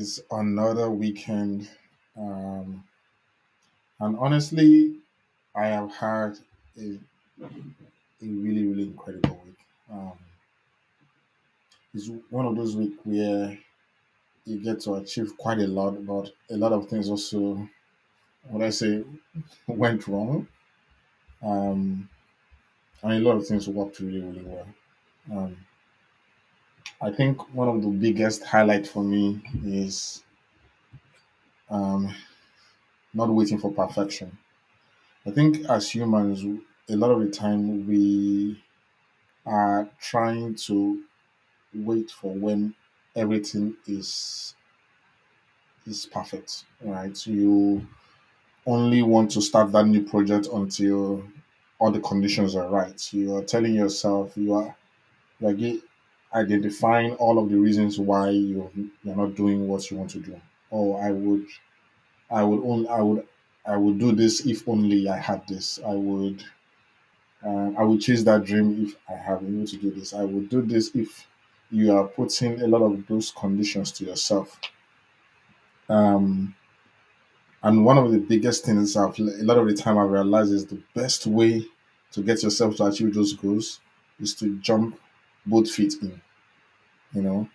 is another weekend. Um, and honestly, I have had a, a really, really incredible week. Um, it's one of those weeks where you get to achieve quite a lot, but a lot of things also, what I say, went wrong. Um, and a lot of things worked really, really well. Um, I think one of the biggest highlight for me is um, not waiting for perfection. I think as humans, a lot of the time we are trying to wait for when everything is perfect, right? You only want to start that new project until all the conditions are right. You are telling yourself you are identifying all of the reasons why you're not doing what you want to do. Oh, I would do this if only I had this. I would chase that dream if I have been able to do this. I would do this if you are putting a lot of those conditions to yourself. Um, and one of the biggest things a lot of the time I realize is the best way to get yourself to achieve those goals is to jump both feet in. You know,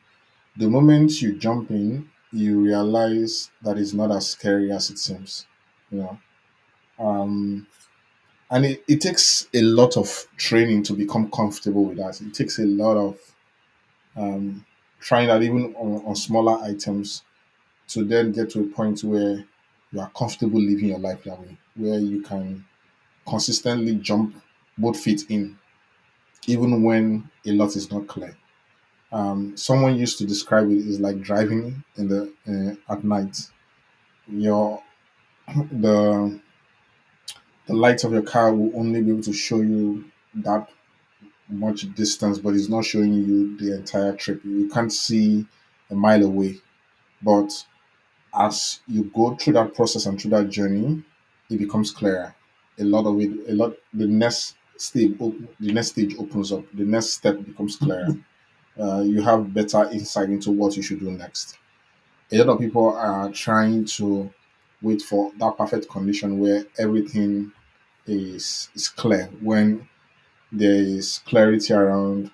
the moment you jump in, you realize that it's not as scary as it seems. You know, um, and it takes a lot of training to become comfortable with that. It takes a lot of um, trying that even on smaller items to then get to a point where you are comfortable living your life that way, where you can consistently jump both feet in, even when a lot is not clear. Someone used to describe it as like driving in the at night. Your the the lights of your car will only be able to show you that much distance, but it's not showing you the entire trip. You can't see a mile away. But as you go through that process and through that journey, it becomes clearer. The next stage opens up. The next step becomes clearer. You have better insight into what you should do next. A lot of people are trying to wait for that perfect condition where everything is clear. When there is clarity around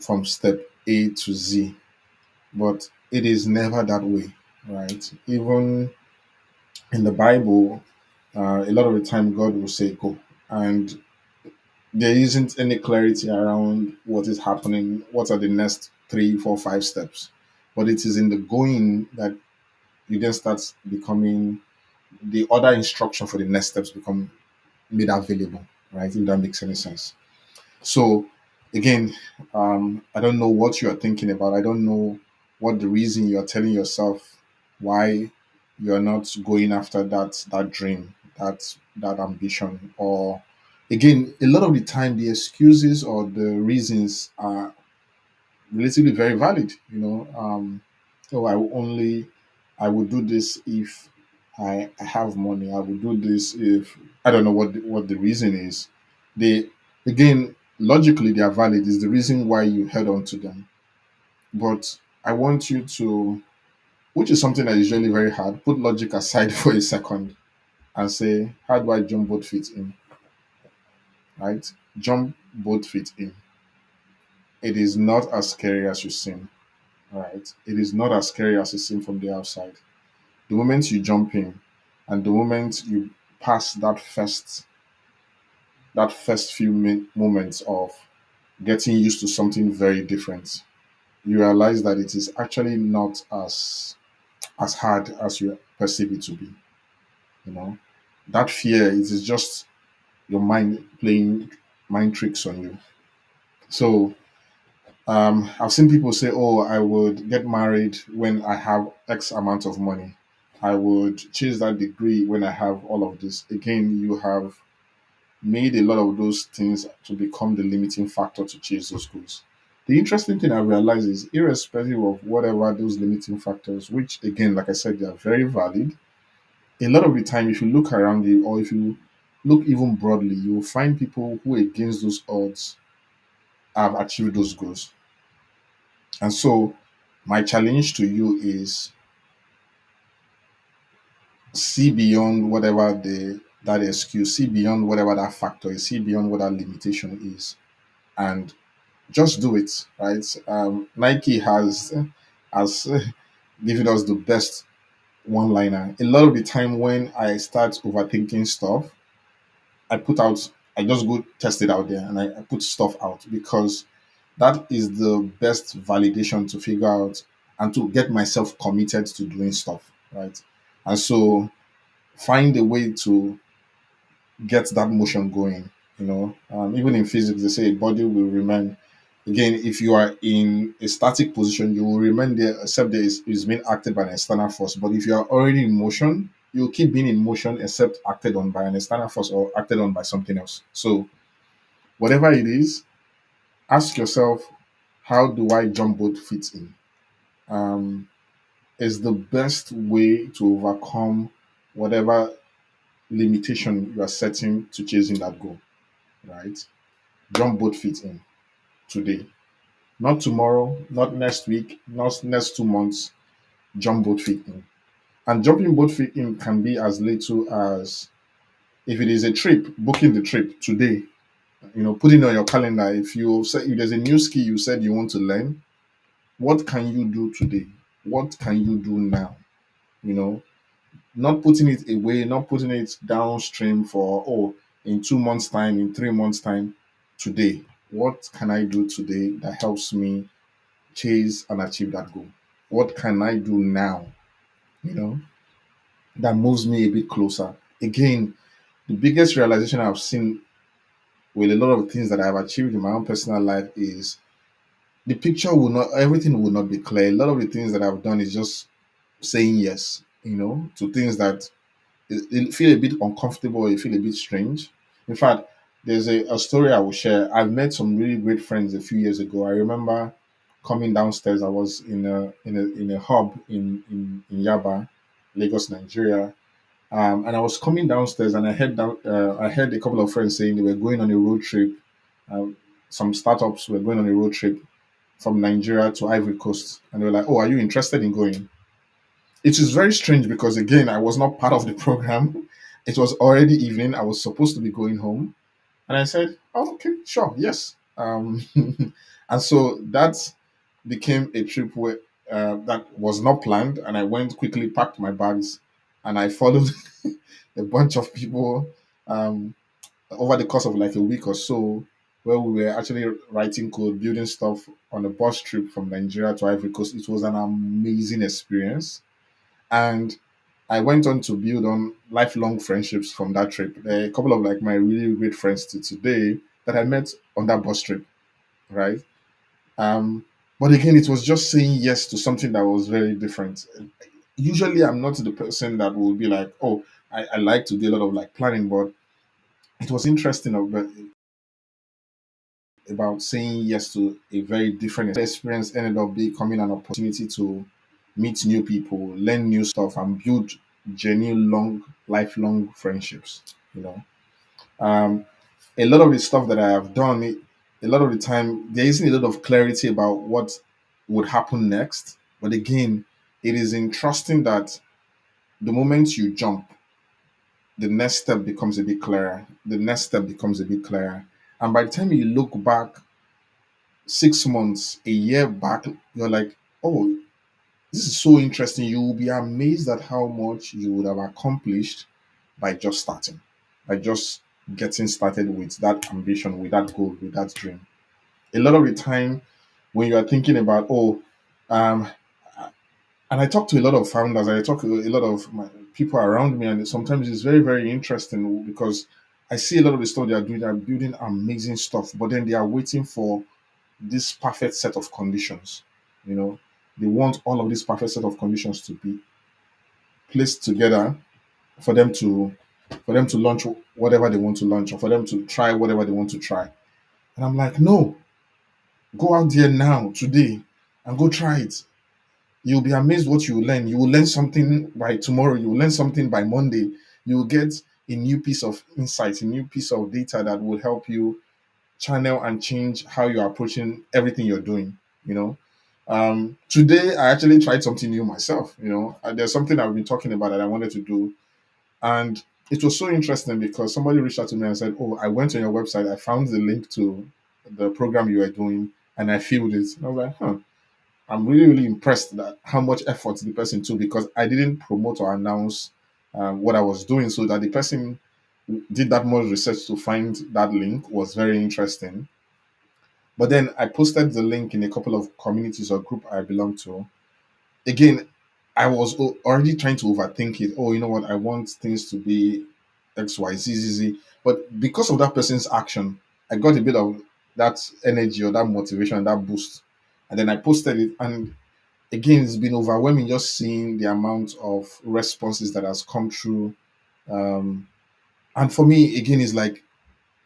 from step A to Z, but it is never that way, right? Even in the Bible, a lot of the time God will say go, and there isn't any clarity around what is happening, what are the next three, four, five steps. But it is in the going that you then start becoming the other instruction for the next steps become made available, right? If that makes any sense. So again, I don't know what you are thinking about. I don't know what the reason you are telling yourself why you are not going after that dream, that ambition. Or again, a lot of the time the excuses or the reasons are relatively very valid. Oh, I would do this if I have money. I would do this if I don't know what the reason is. They again logically they are valid. Is the reason why you held on to them. But I want you to, which is something that is usually very hard, put logic aside for a second and say, how do I jump both feet in? Right? Jump both feet in. It is not as scary as you seem. Right? It is not as scary as it seems from the outside. The moment you jump in and the moment you pass that first few moments of getting used to something very different, you realize that it is actually not as hard as you perceive it to be. You know, that fear, it is just your mind playing mind tricks on you. So I've seen people say, "Oh, I would get married when I have X amount of money. I would chase that degree when I have all of this." Again, you have made a lot of those things to become the limiting factor to chase those goals. The interesting thing I realize is, irrespective of whatever those limiting factors, which again, like I said, they are very valid. A lot of the time, if you look around you, or if you look even broadly, you will find people who, against those odds, have achieved those goals. And so, my challenge to you is see beyond whatever the that excuse, see beyond whatever that factor is, see beyond what that limitation is, and just do it. Right? Nike has given us the best one liner. A lot of the time when I start overthinking stuff, I put out, I just go test it out there and I put stuff out because that is the best validation to figure out and to get myself committed to doing stuff. Right. And so find a way to get that motion going. Even in physics, they say a body will remain. Again, if you are in a static position, you will remain there, except there is being acted by an external force. But if you are already in motion, you'll keep being in motion, except acted on by an external force or acted on by something else. So, whatever it is, ask yourself, how do I jump both feet in? Um, is the best way to overcome whatever limitation you are setting to chasing that goal, right? Jump both feet in today. Not tomorrow, not next week, not next 2 months. Jump both feet in. And jumping both feet in can be as little as, if it is a trip, booking the trip today. Putting on your calendar. If there's a new skill you said you want to learn, what can you do today? What can you do now? You know, not putting it away, not putting it downstream for, in 2 months' time, in 3 months' time. Today, what can I do today that helps me chase and achieve that goal? What can I do now, you know, that moves me a bit closer? Again, the biggest realization I've seen with a lot of things that I've achieved in my own personal life is the picture will not, everything will not be clear. A lot of the things that I've done is just saying yes, to things that it feel a bit uncomfortable, it feel a bit strange. In fact, there's a story I will share. I've met some really great friends a few years ago. I remember coming downstairs. I was in a hub in Yaba, Lagos, Nigeria. And I was coming downstairs and I heard a couple of friends saying they were going on a road trip. Um, some startups were going on a road trip from Nigeria to Ivory Coast. And they were like, "Oh, are you interested in going?" It is very strange because, again, I was not part of the program. It was already evening. I was supposed to be going home. And I said, "Oh, okay, sure, yes." And so that became a trip that was not planned. And I went quickly, packed my bags, and I followed a bunch of people um, over the course of like a week or so, where we were actually writing code, building stuff on a bus trip from Nigeria to Ivory Coast. It was an amazing experience. And I went on to build on lifelong friendships from that trip. There are a couple of like my really great friends to today that I met on that bus trip, right? Um, but again, it was just saying yes to something that was very different. Usually, I'm not the person that will be like, "Oh, I like to do a lot of like planning," but it was interesting about saying yes to a very different experience. Ended up becoming an opportunity to meet new people, learn new stuff, and build genuine, lifelong friendships. You know, um, a lot of the stuff that I have done, a lot of the time, there isn't a lot of clarity about what would happen next. But again, it is in trusting that the moment you jump, the next step becomes a bit clearer. The next step becomes a bit clearer. And by the time you look back 6 months, a year back, you're like, "Oh, this is so interesting." You will be amazed at how much you would have accomplished by just starting, by just getting started with that ambition, with that goal, with that dream. A lot of the time, when you are thinking about, um, and I talk to a lot of founders, I talk to a lot of my people around me, and sometimes it's very, very interesting because I see a lot of the stuff they are doing, they're building amazing stuff, but then they are waiting for this perfect set of conditions. You know, they want all of this perfect set of conditions to be placed together for them to launch whatever they want to launch or for them to try whatever they want to try. And I'm like, no, go out there now, today, and go try it. You'll be amazed what you will learn. You will learn something by tomorrow. You will learn something by Monday. You will get a new piece of insight, a new piece of data that will help you channel and change how you're approaching everything you're doing. You know, Today, I actually tried something new myself. There's something I've been talking about that I wanted to do, and it was so interesting because somebody reached out to me and said, "Oh, I went on your website. I found the link to the program you are doing, and I filled it." And I was like, "Huh." I'm really, really impressed that how much effort the person took because I didn't promote or announce what I was doing, so that the person did that much research to find that link was very interesting. But then I posted the link in a couple of communities or group I belong to. Again, I was already trying to overthink it. Oh, you know what? I want things to be X, Y, Z, Z, Z. But because of that person's action, I got a bit of that energy or that motivation, that boost. And then I posted it. And again, it's been overwhelming just seeing the amount of responses that has come through. Um, and for me, again, it's like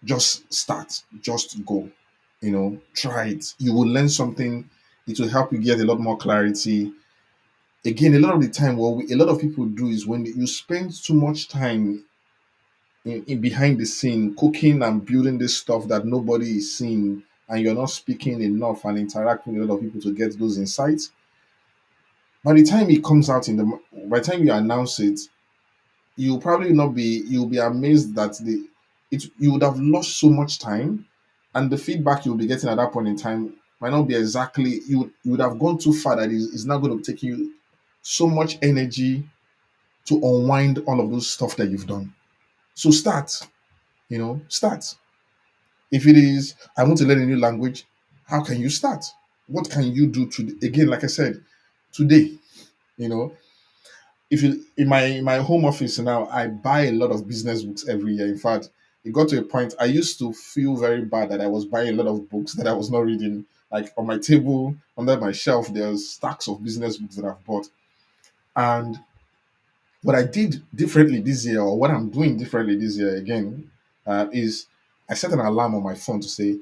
just start, just go, try it. You will learn something. It will help you get a lot more clarity. Again, a lot of the time, a lot of people do is when you spend too much time in behind the scene, cooking and building this stuff that nobody is seeing, and you're not speaking enough and interacting with a lot of people to get those insights. By the time it comes out by the time you announce it, you'll be amazed that you would have lost so much time, and the feedback you'll be getting at that point in time might not be exactly, you would have gone too far that it's not going to take you so much energy to unwind all of those stuff that you've done. So start. If it is, I want to learn a new language, how can you start? What can you do today? Again, like I said, today, you know, if you in my home office now, I buy a lot of business books every year. In fact, it got to a point I used to feel very bad that I was buying a lot of books that I was not reading. Like on my table, under my shelf, there's stacks of business books that I've bought. And what I did differently this year, or what I'm doing differently this year again, is I set an alarm on my phone to say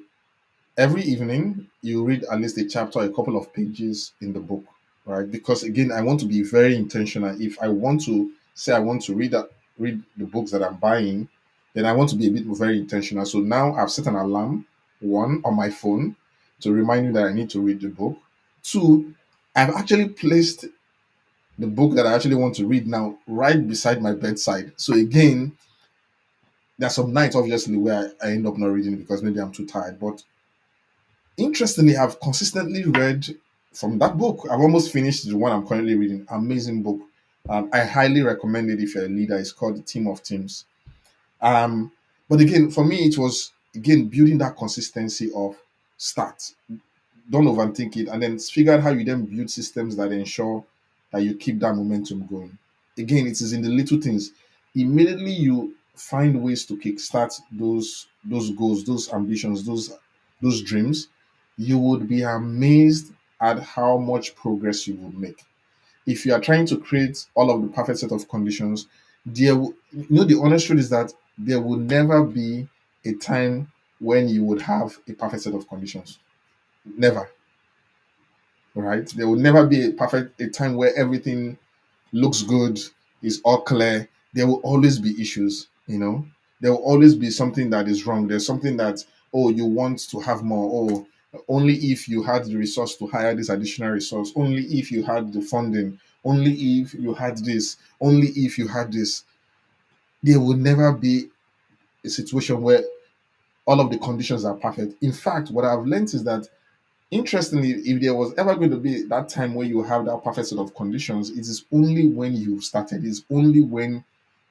every evening you read at least a chapter, a couple of pages in the book, right? Because again, I want to be very intentional. If I want to say I want to read the books that I'm buying, then I want to be a bit very intentional. So now I've set an alarm, one on my phone, to remind me that I need to read the book. Two, I've actually placed the book that I actually want to read now right beside my bedside. So again, there's some nights obviously where I end up not reading it because maybe I'm too tired. But interestingly, I've consistently read from that book. I've almost finished the one I'm currently reading. Amazing book. I highly recommend it if you're a leader. It's called Team of Teams. Um, but again, for me, it was again building that consistency of start. Don't overthink it, and then figure out how you then build systems that ensure that you keep that momentum going. Again, it is in the little things. Immediately you find ways to kickstart those goals, those ambitions, those dreams, you would be amazed at how much progress you will make. If you are trying to create all of the perfect set of conditions, the honest truth is that there will never be a time when you would have a perfect set of conditions. Never, right? There will never be a time where everything looks good, is all clear. There will always be issues. There will always be something that is wrong. There's something that, oh, you want to have more. Oh, only if you had the resource to hire this additional resource, only if you had the funding, only if you had this, only if you had this. There will never be a situation where all of the conditions are perfect. In fact, what I've learned is that, interestingly, if there was ever going to be that time where you have that perfect set of conditions, it is only when you've started. It's only when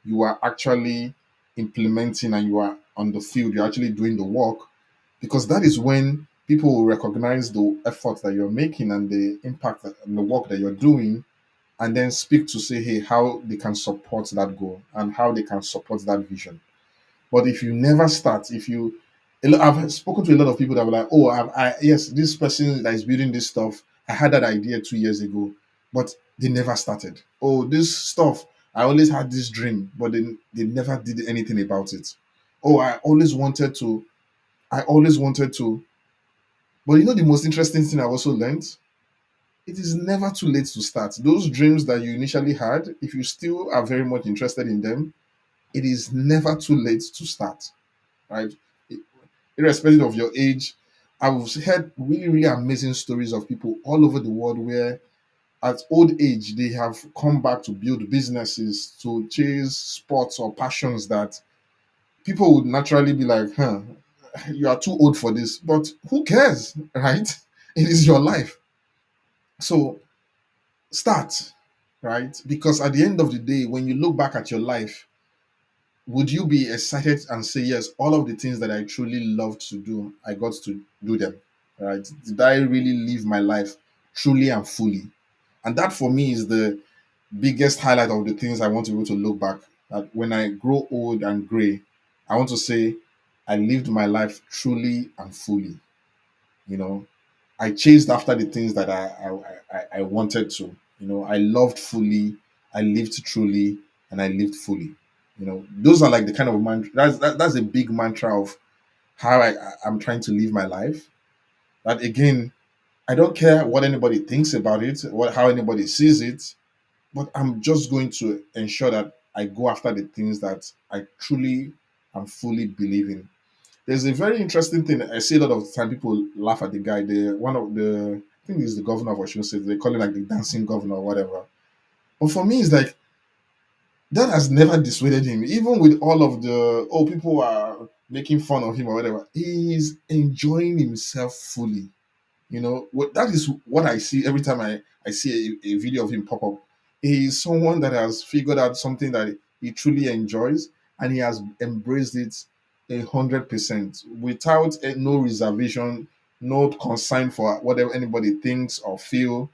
you are actually implementing and you are on the field, you're actually doing the work, because that is when people will recognize the effort that you're making and the impact and the work that you're doing, and then speak to say, hey, how they can support that goal and how they can support that vision. But if you never start, I've spoken to a lot of people that were like, oh, yes, this person that is building this stuff, I had that idea 2 years ago, but they never started. Oh, this stuff, I always had this dream, but they never did anything about it. Oh, I always wanted to. But the most interesting thing I've also learned, it is never too late to start. Those dreams that you initially had, if you still are very much interested in them, it is never too late to start, right? Irrespective of your age, I've heard really, really amazing stories of people all over the world where at old age they have come back to build businesses, to chase sports or passions that people would naturally be like, huh, you are too old for this. But who cares, right? It is your life. So start, right? Because at the end of the day, when you look back at your life, would you be excited and say, yes, all of the things that I truly loved to do, I got to do them, right? Did I really live my life truly and fully? And that for me is the biggest highlight of the things I want to be able to look back. That when I grow old and gray, I want to say I lived my life truly and fully. You know, I chased after the things that I wanted to. You know, I loved fully, I lived truly, and I lived fully. You know, those are like the kind of mantra. That's a big mantra of how I'm trying to live my life. That again, I don't care what anybody thinks about it, what how anybody sees it, but I'm just going to ensure that I go after the things that I truly and fully believe in. There's a very interesting thing I see a lot of the time. People laugh at the guy. The one of the I think he's the governor of Osun State. They call him like the dancing governor or whatever. But for me, it's like that has never dissuaded him. Even with all of the people are making fun of him or whatever, he's enjoying himself fully. You know, that is what I see every time I see a video of him pop up. He is someone that has figured out something that he truly enjoys, and he has embraced it 100% without no reservation, no concern for whatever anybody thinks or feel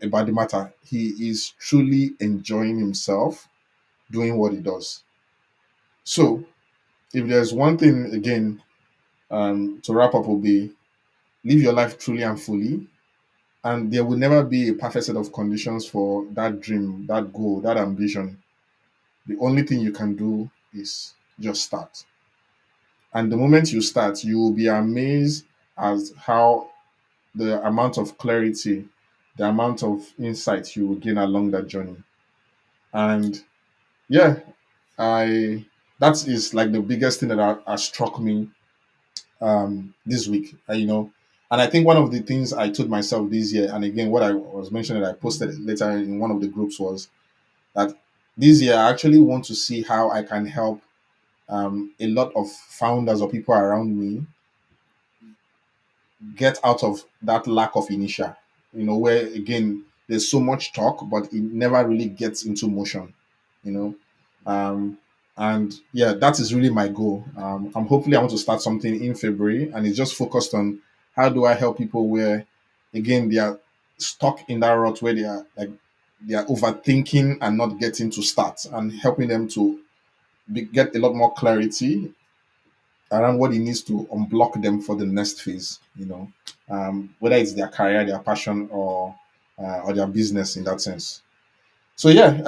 about the matter. He is truly enjoying himself doing what he does. So, if there's one thing again to wrap up, will be live your life truly and fully, and there will never be a perfect set of conditions for that dream, that goal, that ambition. The only thing you can do is just start. And the moment you start, you will be amazed as how the amount of clarity, the amount of insight you will gain along that journey. And yeah, I that is like the biggest thing that has struck me this week. And I think one of the things I told myself this year, and again, what I was mentioning, I posted later in one of the groups, was that this year I actually want to see how I can help a lot of founders or people around me get out of that lack of inertia. Where again there's so much talk, but it never really gets into motion. You know, um, and yeah, that is really my goal. I want to start something in February, and it's just focused on how do I help people where, again, they are stuck in that rut where they are overthinking and not getting to start, and helping them to get a lot more clarity around what it needs to unblock them for the next phase. Whether it's their career, their passion, or their business in that sense. So yeah,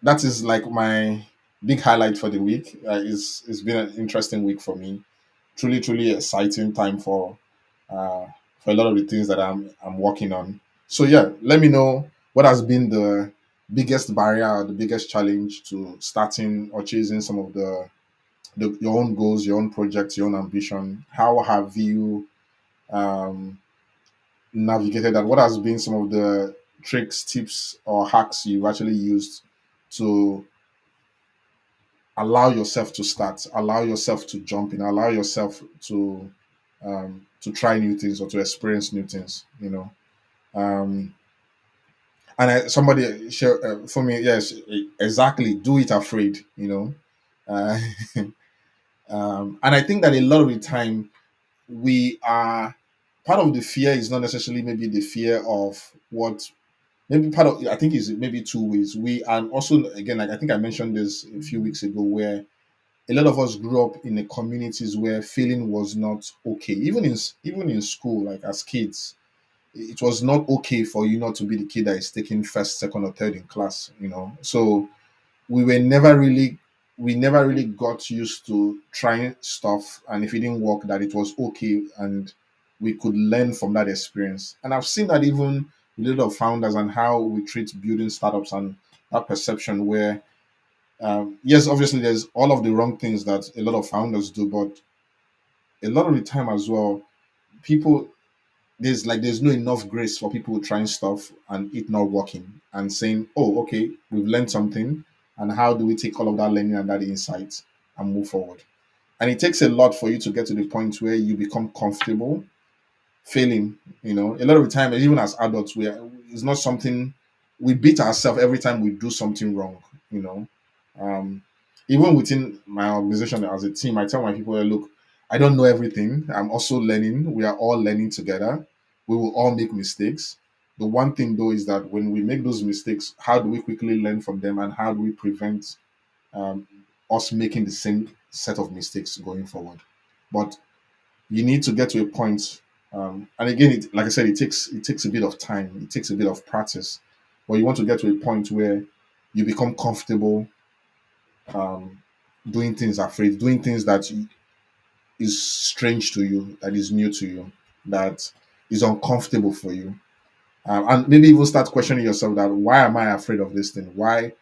that is like my big highlight for the week. It's been an interesting week for me. Truly, truly exciting time uh, for a lot of the things that I'm working on. So yeah, let me know what has been the biggest barrier or the biggest challenge to starting or chasing some of your own goals, your own projects, your own ambition. How have you um, navigated that? What has been some of the tricks, tips, or hacks you've actually used to allow yourself to start, allow yourself to jump in, allow yourself to try new things or to experience new things? Um, and somebody share for me, yes, exactly. Do it afraid. Uh, and I think that a lot of the time we are part of the fear is not necessarily maybe the fear of what maybe part of I think is maybe two ways. We and also again, like I think I mentioned this a few weeks ago, where a lot of us grew up in the communities where failing was not okay. Even in school, like as kids, it was not okay for you not to be the kid that is taking first, second, or third in class. So we were never really we never really got used to trying stuff, and if it didn't work, that it was okay, and we could learn from that experience. And I've seen that even with a lot of founders and how we treat building startups, and that perception where yes, obviously there's all of the wrong things that a lot of founders do, but a lot of the time as well, people there's no enough grace for people trying stuff and it not working and saying, oh, okay, we've learned something, and how do we take all of that learning and that insight and move forward? And it takes a lot for you to get to the point where you become comfortable failing. A lot of the time, even as adults, it's not something we beat ourselves every time we do something wrong. You know, um, even within my organization as a team, I tell my people, look, I don't know everything. I'm also learning. We are all learning together. We will all make mistakes. The one thing though is that when we make those mistakes, how do we quickly learn from them, and how do we prevent um, us making the same set of mistakes going forward? But you need to get to a point, and again, like I said, it takes a bit of time, it takes a bit of practice, but you want to get to a point where you become comfortable um, doing things that is strange to you, that is new to you, that is uncomfortable for you, and maybe even start questioning yourself that why am I afraid of this thing? Why?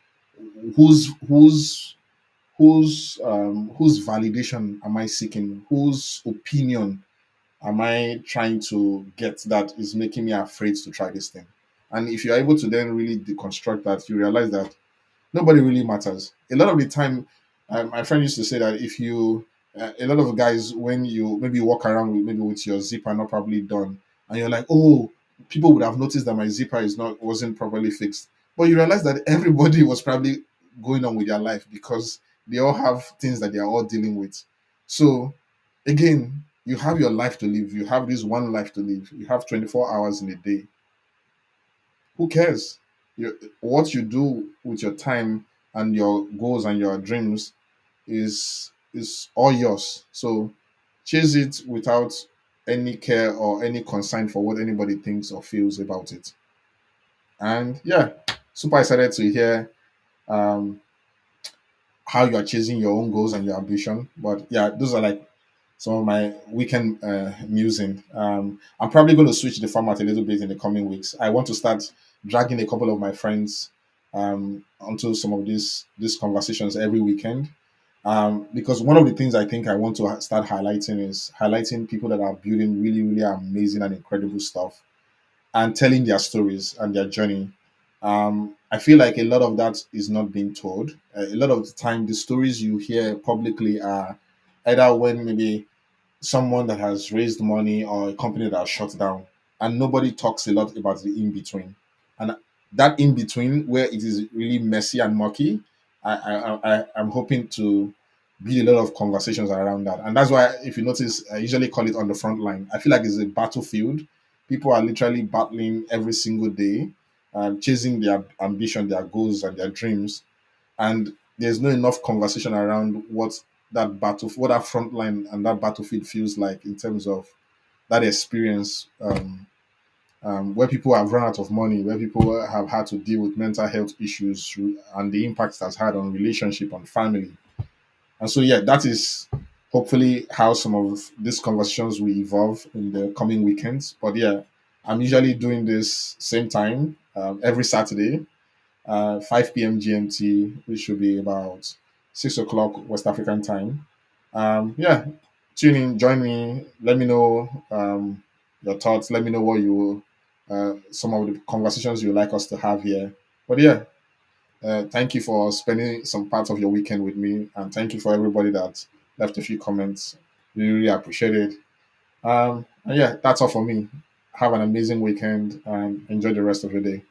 Whose whose whose validation am I seeking? Whose opinion am I trying to get that is making me afraid to try this thing? And if you're able to then really deconstruct that, you realize that nobody really matters. A lot of the time, my friend used to say that if you, a lot of guys, when you maybe walk around with maybe with your zipper not properly done, and you're like, oh, people would have noticed that my zipper wasn't properly fixed, but you realize that everybody was probably going on with their life because they all have things that they are all dealing with. So again, you have your life to live. You have this one life to live. You have 24 hours in a day. Who cares? What you do with your time and your goals and your dreams is all yours. So chase it without any care or any concern for what anybody thinks or feels about it. And yeah, super excited to hear um, how you are chasing your own goals and your ambition. But yeah, those are like some of my weekend musing. I'm probably going to switch the format a little bit in the coming weeks. I want to start dragging a couple of my friends onto some of these conversations every weekend. Because one of the things I think I want to start highlighting is highlighting people that are building really, really amazing and incredible stuff and telling their stories and their journey. I feel like a lot of that is not being told. A lot of the time, the stories you hear publicly are either when maybe someone that has raised money or a company that has shut down, and nobody talks a lot about the in between. And that in between, where it is really messy and murky, I'm hoping to build a lot of conversations around that. And that's why, if you notice, I usually call it on the front line. I feel like it's a battlefield. People are literally battling every single day, chasing their ambition, their goals, and their dreams, and there's not enough conversation around what that front line and that battlefield feels like in terms of that experience, where people have run out of money, where people have had to deal with mental health issues and the impact that's had on relationship and family. And so yeah, that is hopefully how some of these conversations will evolve in the coming weekends. But yeah, I'm usually doing this same time every Saturday, 5 p.m. GMT, which should be about 6 o'clock West African time. Yeah, tune in, join me, let me know your thoughts, let me know what some of the conversations you like us to have here. But yeah, thank you for spending some part of your weekend with me, and thank you for everybody that left a few comments. Really, really appreciate it. And yeah, that's all for me. Have an amazing weekend and enjoy the rest of the day.